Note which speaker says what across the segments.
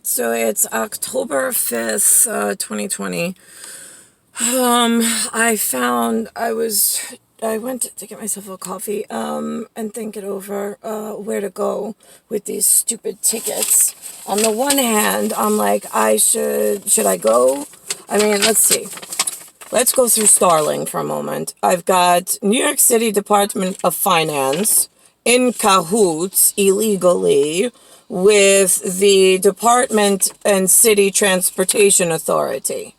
Speaker 1: So it's October 5th, 2020. I went to get myself a coffee, and think it over, where to go with these stupid tickets. On the one hand, I'm like, should I go? I mean, let's see. Let's go through Starling for a moment. I've got New York City Department of Finance in cahoots illegally with the Department and City Transportation Authority,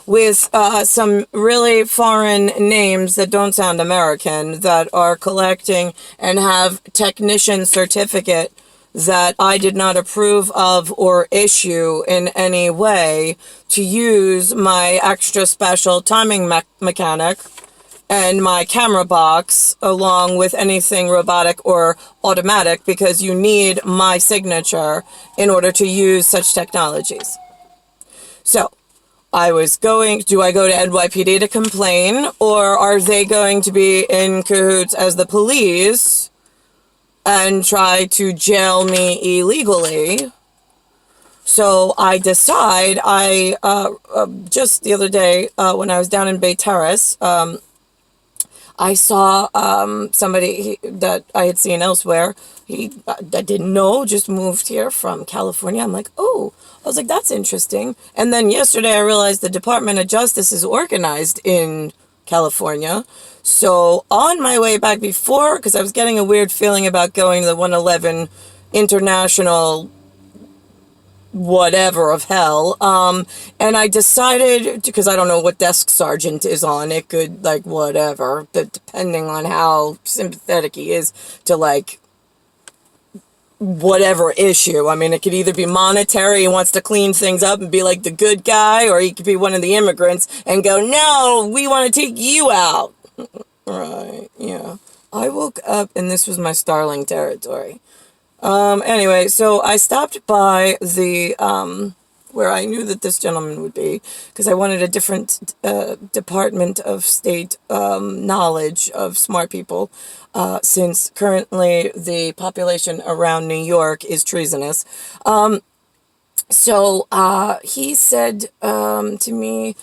Speaker 1: with some really foreign names that don't sound American, that are collecting and have technician certificate that I did not approve of or issue in any way to use my extra special timing mechanic and my camera box along with anything robotic or automatic, because you need my signature in order to use such technologies. So do I go to NYPD to complain, or are they going to be in cahoots as the police and try to jail me illegally? So I decide, just the other day, when I was down in Bay Terrace, I saw somebody that I had seen elsewhere. I didn't know, just moved here from California. I'm like, oh, I was like, that's interesting. And then yesterday I realized the Department of Justice is organized in California. So on my way back before, because I was getting a weird feeling about going to the 111 International whatever of hell, and I decided, because I don't know what desk sergeant is on, it could, like, whatever, but depending on how sympathetic he is to, like, whatever issue. I mean, it could either be monetary, he wants to clean things up and be like the good guy, or he could be one of the immigrants and go, no, we want to take you out. Right, yeah. I woke up and this was my Starling territory. Anyway, so I stopped by the, where I knew that this gentleman would be, because I wanted a different, Department of State, knowledge of smart people, since currently the population around New York is treasonous. So he said, to me,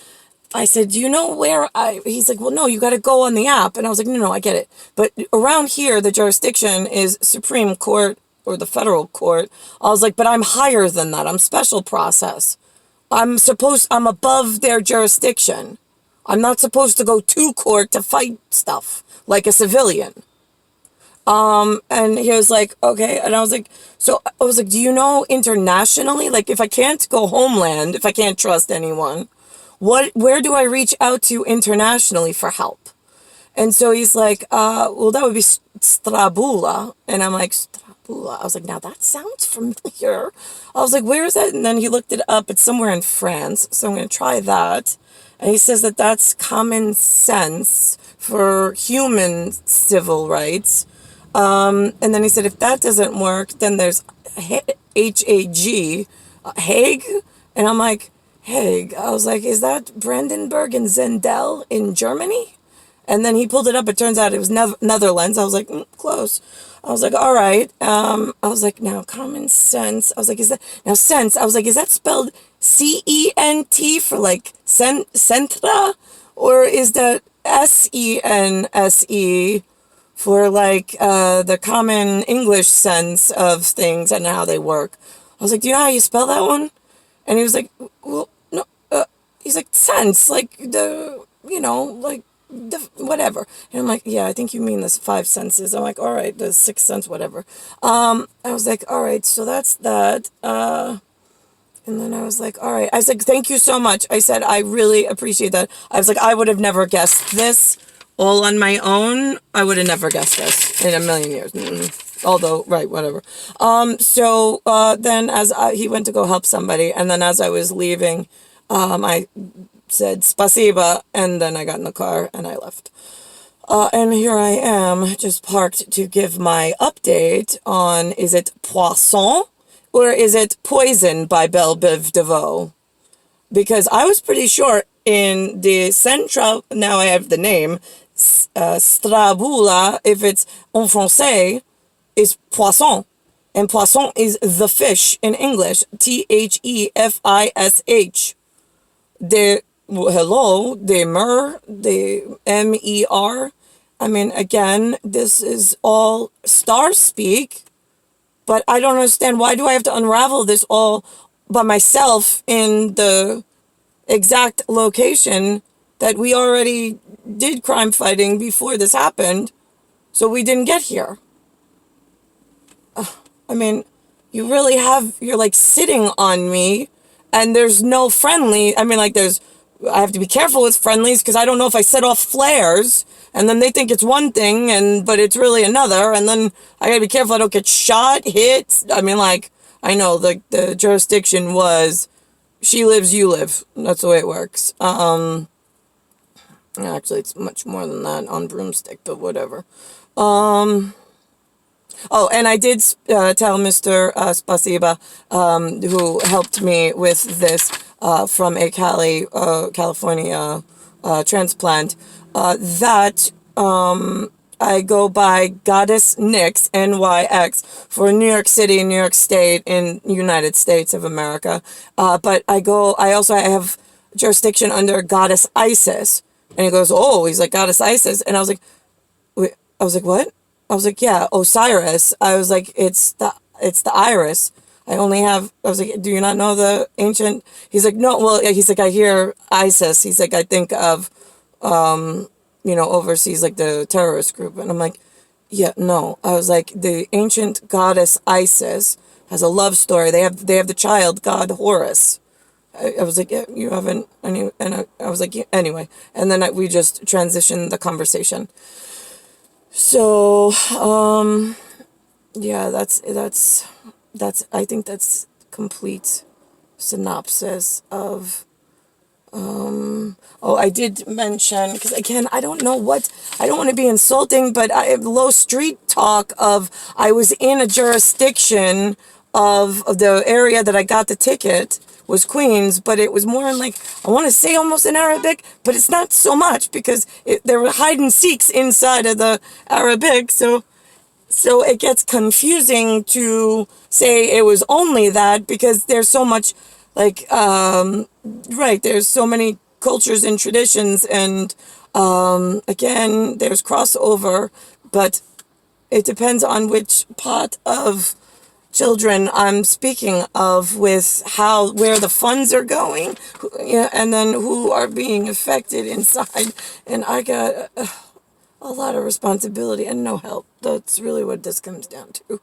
Speaker 1: I said, do you know where he's like, well, no, you got to go on the app. And I was like, no, I get it. But around here, the jurisdiction is Supreme Court, or the federal court. I was like, but I'm higher than that. I'm special process. I'm above their jurisdiction. I'm not supposed to go to court to fight stuff like a civilian. And he was like, okay. And I was like, do you know internationally, like, if I can't go homeland, if I can't trust anyone, where do I reach out to internationally for help? And so he's like, well, that would be Stra Bulla. And I'm like, Stra Bulla. I was like, now that sounds familiar. I was like, where is that? And then he looked it up. It's somewhere in France. So I'm going to try that. And he says that that's common sense for human civil rights. And then he said, if that doesn't work, then there's Hauge, Hague. And I'm like, Hague. I was like, is that Brandenburg and Zendel in Germany? And then he pulled it up. It turns out it was Netherlands. I was like, close. I was like, all right. I was like, now, common sense. I was like, is that spelled C-E-N-T for, like, centra? Or is that S-E-N-S-E for, like, the common English sense of things and how they work? I was like, do you know how you spell that one? And he was like, well, no. He's like, sense, like, like, whatever. And I'm like, yeah, I think you mean this 5 senses. I'm like, all right, the 6th sense, whatever. I was like, all right, so that's that. And then I was like, all right. I was like, thank you so much. I said, I really appreciate that. I was like, I would have never guessed this all on my own. I would have never guessed this in a million years. Although, right, whatever. So then he went to go help somebody. And then as I was leaving, I said SPASIBA, and then I got in the car and I left. And here I am, just parked to give my update on, is it Poisson or is it Poison by Belle Biv DeVoe? Because I was pretty sure in the Central, now I have the name, Stra Bulla, if it's en français, is Poisson. and poisson is the fish in English, THEFISH. Hello, the mer, the MER. I mean, again, this is all star speak, but I don't understand, why do I have to unravel this all by myself in the exact location that we already did crime fighting before this happened, so we didn't get here. I mean, you're like sitting on me, and there's no friendly. I mean, like, I have to be careful with friendlies, because I don't know if I set off flares, and then they think it's one thing, but it's really another, and then I gotta be careful I don't get shot, hit. I mean, like, I know the jurisdiction was, she lives, you live. That's the way it works. Actually, it's much more than that on Broomstick, but whatever. Oh, and I did tell Mr. SPASIBA, who helped me with this from a California transplant, that I go by Goddess Nyx, NYX, for New York City, New York State, in United States of America. But I also have jurisdiction under Goddess Isis. And he goes, oh, he's like, Goddess Isis. And I was like, wait, what? I was like, yeah, Osiris. I was like, it's the iris. I was like, do you not know the ancient? He's like, no, well, he's like, I hear Isis. He's like, I think of, overseas, like the terrorist group. And I'm like, yeah, no. I was like, the ancient goddess Isis has a love story. They have the child god Horus. I was like, yeah, you haven't, and I was like, yeah, anyway. And then we just transitioned the conversation. So, yeah, that's, I think that's complete synopsis of, oh, I did mention, because again, I don't want to be insulting, but I have low street talk of, I was in a jurisdiction of the area that I got the ticket was Queens, but it was more in, like, I want to say almost in Arabic, but it's not so much, because there were hide and seeks inside of the Arabic, so it gets confusing to say it was only that, because there's so much, like, right, there's so many cultures and traditions, and again, there's crossover, but it depends on which pot of children I'm speaking of, with where the funds are going, and then who are being affected inside. And I got a lot of responsibility and no help. That's really what this comes down to.